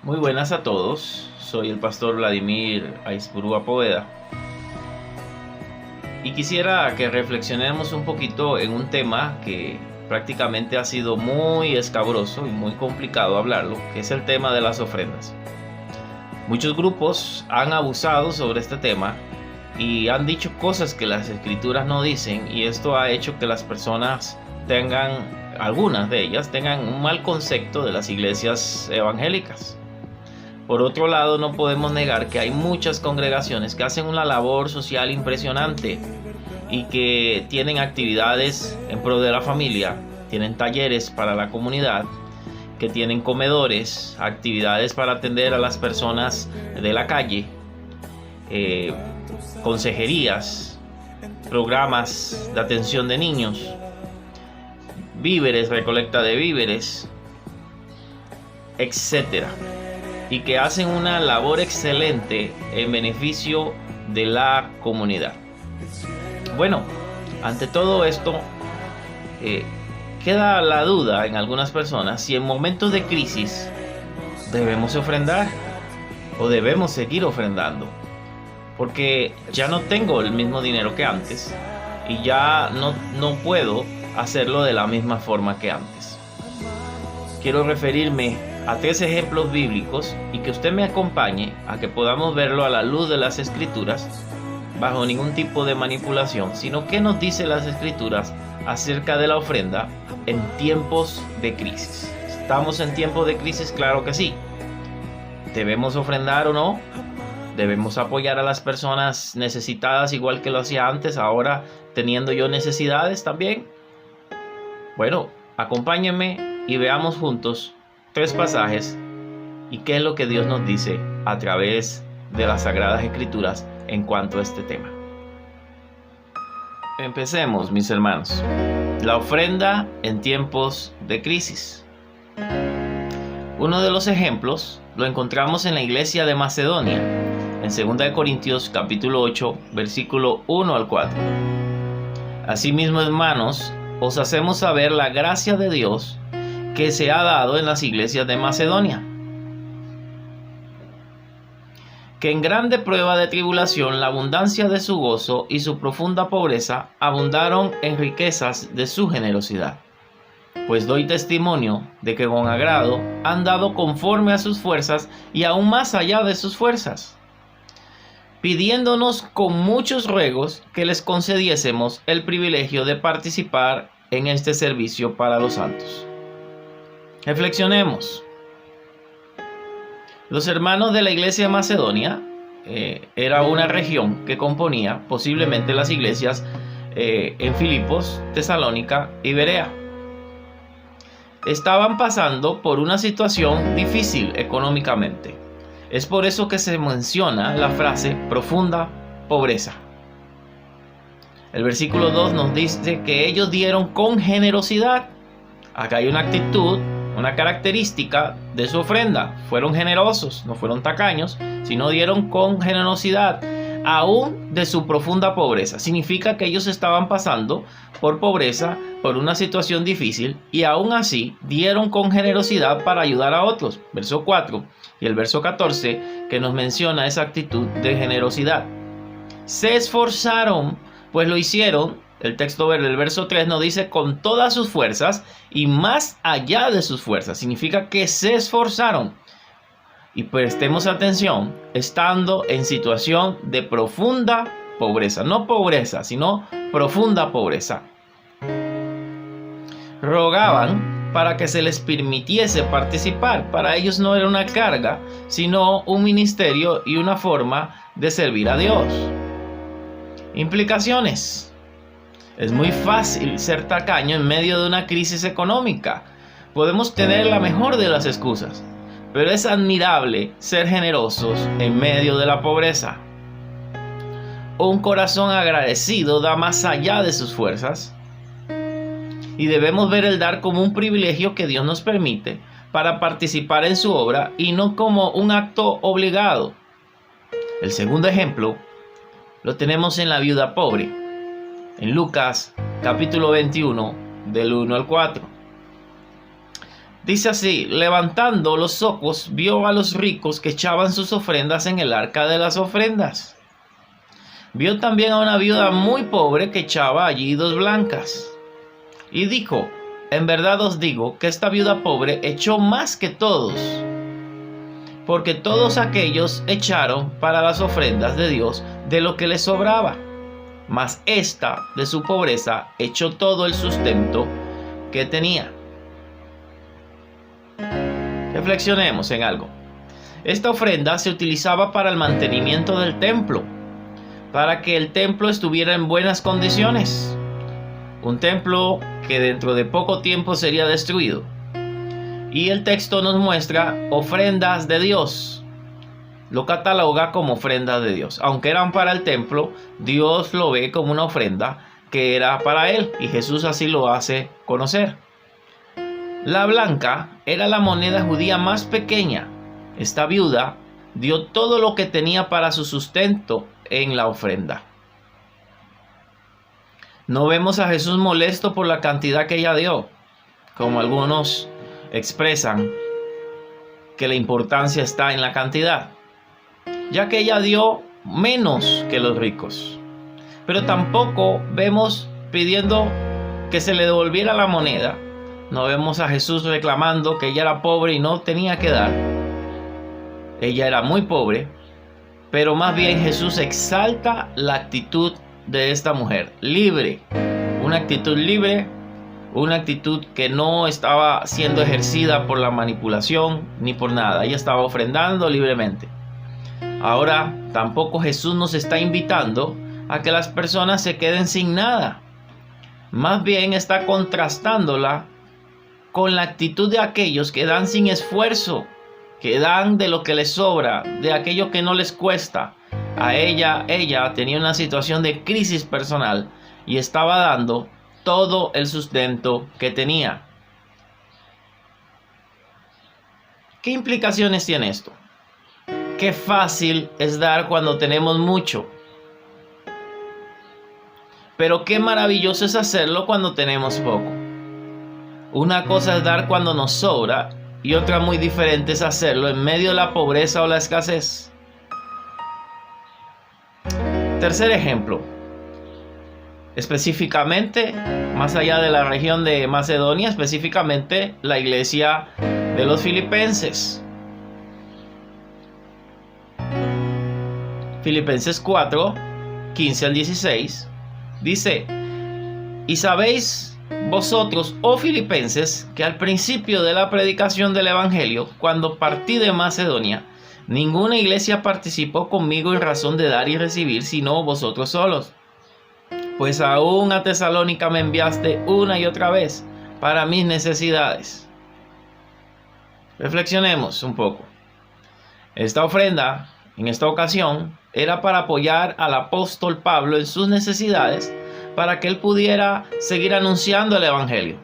Muy buenas a todos, soy el pastor Vladimir Aizpurúa Poveda y quisiera que reflexionemos un poquito en un tema que prácticamente ha sido muy escabroso y muy complicado hablarlo, que es el tema de las ofrendas. Muchos grupos han abusado sobre este tema y han dicho cosas que las escrituras no dicen, y esto ha hecho que las personas algunas de ellas tengan un mal concepto de las iglesias evangélicas. Por otro lado, no podemos negar que hay muchas congregaciones que hacen una labor social impresionante y que tienen actividades en pro de la familia, tienen talleres para la comunidad, que tienen comedores, actividades para atender a las personas de la calle, consejerías, programas de atención de niños, víveres, recolecta de víveres, etcétera, y que hacen una labor excelente en beneficio de la comunidad. Bueno, ante todo esto, queda la duda en algunas personas si en momentos de crisis debemos ofrendar o debemos seguir ofrendando, porque ya no tengo el mismo dinero que antes y ya no puedo hacerlo de la misma forma que antes. Quiero referirme a 3 ejemplos bíblicos y que usted me acompañe a que podamos verlo a la luz de las escrituras, bajo ningún tipo de manipulación, sino qué nos dice las escrituras acerca de la ofrenda en tiempos de crisis. ¿Estamos en tiempos de crisis? Claro que sí. ¿Debemos ofrendar o no? ¿Debemos apoyar a las personas necesitadas igual que lo hacía antes, ahora teniendo yo necesidades también? Bueno, acompáñenme y veamos juntos 3 pasajes y qué es lo que Dios nos dice a través de las Sagradas Escrituras en cuanto a este tema. Empecemos, mis hermanos. La ofrenda en tiempos de crisis. Uno de los ejemplos lo encontramos en la iglesia de Macedonia, en 2 Corintios capítulo 8, versículo 1 al 4. Asimismo, hermanos, os hacemos saber la gracia de Dios que se ha dado en las iglesias de Macedonia, que en grande prueba de tribulación la abundancia de su gozo y su profunda pobreza abundaron en riquezas de su generosidad. Pues doy testimonio de que con agrado han dado conforme a sus fuerzas y aún más allá de sus fuerzas, pidiéndonos con muchos ruegos que les concediésemos el privilegio de participar en este servicio para los santos. Reflexionemos. Los hermanos de la iglesia de Macedonia era una región que componía posiblemente las iglesias en Filipos, Tesalónica y Berea. Estaban pasando por una situación difícil económicamente. Es por eso que se menciona la frase profunda pobreza. El versículo 2 nos dice que ellos dieron con generosidad. Acá hay una actitud, una característica de su ofrenda. Fueron generosos, no fueron tacaños, sino dieron con generosidad, aún de su profunda pobreza. Significa que ellos estaban pasando por pobreza, por una situación difícil, y aún así dieron con generosidad para ayudar a otros. Verso 4 y el verso 14 que nos menciona esa actitud de generosidad. Se esforzaron, pues lo hicieron. El texto del verso 3 nos dice con todas sus fuerzas y más allá de sus fuerzas. Significa que se esforzaron. Y prestemos atención, estando en situación de profunda pobreza. No pobreza, sino profunda pobreza. Rogaban para que se les permitiese participar. Para ellos no era una carga, sino un ministerio y una forma de servir a Dios. Implicaciones. Es muy fácil ser tacaño en medio de una crisis económica. Podemos tener la mejor de las excusas, pero es admirable ser generosos en medio de la pobreza. Un corazón agradecido da más allá de sus fuerzas, y debemos ver el dar como un privilegio que Dios nos permite para participar en su obra y no como un acto obligado. El segundo ejemplo lo tenemos en la viuda pobre, en Lucas capítulo 21 del 1 al 4. Dice así: levantando los ojos, vio a los ricos que echaban sus ofrendas en el arca de las ofrendas. Vio también a una viuda muy pobre que echaba allí 2 blancas. Y dijo: en verdad os digo que esta viuda pobre echó más que todos, porque todos aquellos echaron para las ofrendas de Dios de lo que les sobraba, mas esta de su pobreza echó todo el sustento que tenía. Reflexionemos en algo. Esta ofrenda se utilizaba para el mantenimiento del templo, para que el templo estuviera en buenas condiciones. Un templo que dentro de poco tiempo sería destruido. Y el texto nos muestra ofrendas de Dios. Lo cataloga como ofrendas de Dios. Aunque eran para el templo, Dios lo ve como una ofrenda que era para él. Y Jesús así lo hace conocer. La blanca era la moneda judía más pequeña. Esta viuda dio todo lo que tenía para su sustento en la ofrenda. No vemos a Jesús molesto por la cantidad que ella dio, como algunos expresan que la importancia está en la cantidad, ya que ella dio menos que los ricos. Pero tampoco vemos pidiendo que se le devolviera la moneda. No vemos a Jesús reclamando que ella era pobre y no tenía que dar. Ella era muy pobre, pero más bien Jesús exalta la actitud de esta mujer, libre, una actitud libre, una actitud que no estaba siendo ejercida por la manipulación ni por nada. Ella estaba ofrendando libremente. Ahora tampoco Jesús nos está invitando a que las personas se queden sin nada. Más bien está contrastándola con la actitud de aquellos que dan sin esfuerzo, que dan de lo que les sobra, de aquello que no les cuesta. A ella tenía una situación de crisis personal y estaba dando todo el sustento que tenía. ¿Qué implicaciones tiene esto? Qué fácil es dar cuando tenemos mucho. Pero qué maravilloso es hacerlo cuando tenemos poco. Una cosa es dar cuando nos sobra y otra muy diferente es hacerlo en medio de la pobreza o la escasez. Tercer ejemplo, específicamente, más allá de la región de Macedonia, específicamente la iglesia de los filipenses. Filipenses 4, 15 al 16, dice: y sabéis vosotros, oh filipenses, que al principio de la predicación del evangelio, cuando partí de Macedonia, ninguna iglesia participó conmigo en razón de dar y recibir, sino vosotros solos. Pues aún a Tesalónica me enviaste una y otra vez para mis necesidades. Reflexionemos un poco. Esta ofrenda, en esta ocasión, era para apoyar al apóstol Pablo en sus necesidades, para que él pudiera seguir anunciando el evangelio.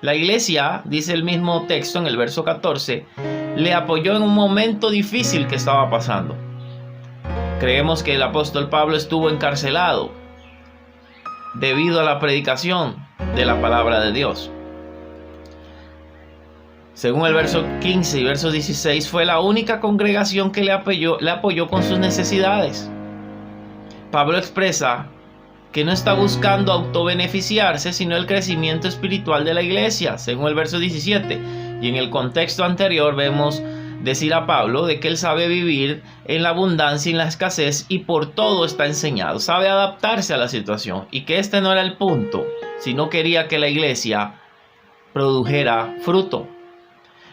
La iglesia, dice el mismo texto en el verso 14, le apoyó en un momento difícil que estaba pasando. Creemos que el apóstol Pablo estuvo encarcelado debido a la predicación de la palabra de Dios. Según el verso 15 y verso 16, fue la única congregación que le apoyó con sus necesidades. Pablo expresa que no está buscando autobeneficiarse, sino el crecimiento espiritual de la iglesia, según el verso 17. Y en el contexto anterior vemos decir a Pablo de que él sabe vivir en la abundancia y en la escasez y por todo está enseñado, sabe adaptarse a la situación, y que este no era el punto, sino quería que la iglesia produjera fruto.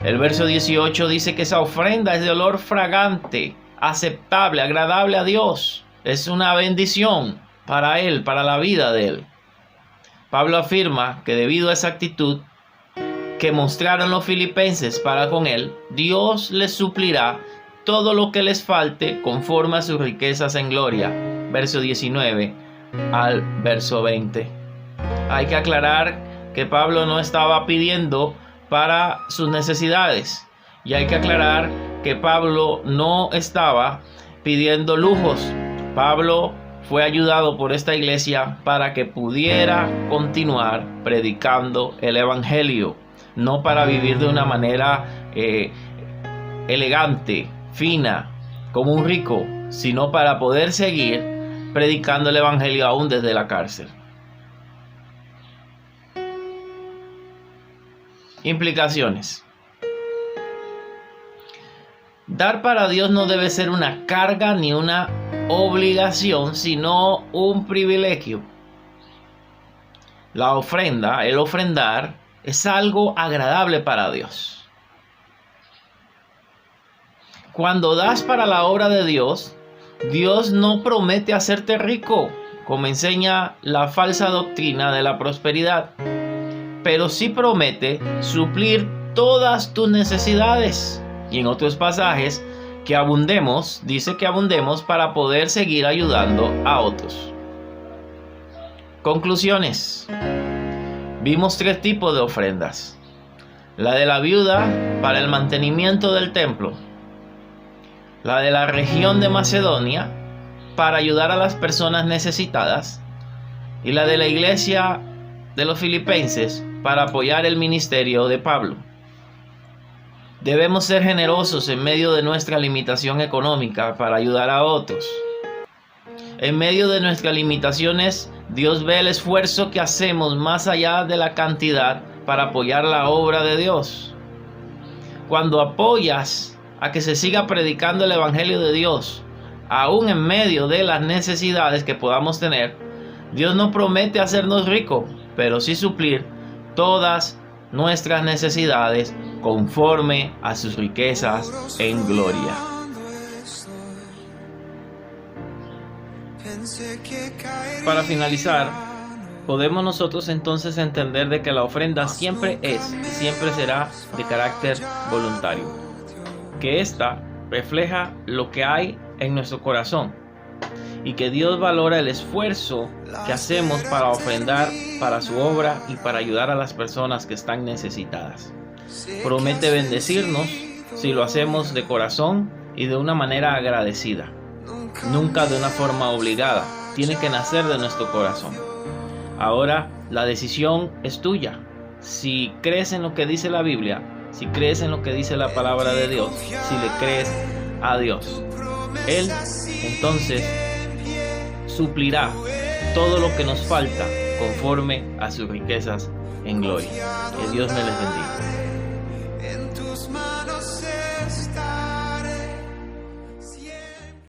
El verso 18 dice que esa ofrenda es de olor fragante, aceptable, agradable a Dios. Es una bendición para él, para la vida de él. Pablo afirma que debido a esa actitud que mostraron los filipenses para con él, Dios les suplirá todo lo que les falte conforme a sus riquezas en gloria. Verso 19 al verso 20. Hay que aclarar que Pablo no estaba pidiendo para sus necesidades. Y hay que aclarar que Pablo no estaba pidiendo lujos. Pablo fue ayudado por esta iglesia para que pudiera continuar predicando el evangelio. no para vivir de una manera elegante, fina, como un rico, sino para poder seguir predicando el evangelio aún desde la cárcel. Implicaciones. Dar para Dios no debe ser una carga ni una obligación, sino un privilegio. La ofrenda, el ofrendar, es algo agradable para Dios. Cuando das para la obra de Dios, Dios no promete hacerte rico, como enseña la falsa doctrina de la prosperidad, pero sí promete suplir todas tus necesidades. Y en otros pasajes, que abundemos, dice que abundemos para poder seguir ayudando a otros. Conclusiones. Vimos 3 tipos de ofrendas. La de la viuda para el mantenimiento del templo. La de la región de Macedonia para ayudar a las personas necesitadas. Y la de la iglesia de los filipenses para apoyar el ministerio de Pablo. Debemos ser generosos en medio de nuestra limitación económica para ayudar a otros. En medio de nuestras limitaciones, Dios ve el esfuerzo que hacemos más allá de la cantidad para apoyar la obra de Dios. Cuando apoyas a que se siga predicando el evangelio de Dios, aún en medio de las necesidades que podamos tener, Dios no promete hacernos ricos, pero sí suplir todas nuestras necesidades conforme a sus riquezas en gloria. Para finalizar, podemos nosotros entonces entender de que la ofrenda siempre es y siempre será de carácter voluntario, que ésta refleja lo que hay en nuestro corazón y que Dios valora el esfuerzo que hacemos para ofrendar para su obra y para ayudar a las personas que están necesitadas. Promete bendecirnos si lo hacemos de corazón y de una manera agradecida, nunca de una forma obligada. Tiene que nacer de nuestro corazón. Ahora la decisión es tuya. Si crees en lo que dice la Biblia, si crees en lo que dice la palabra de Dios, si le crees a Dios, Él entonces suplirá todo lo que nos falta conforme a sus riquezas en gloria. Que Dios me les bendiga.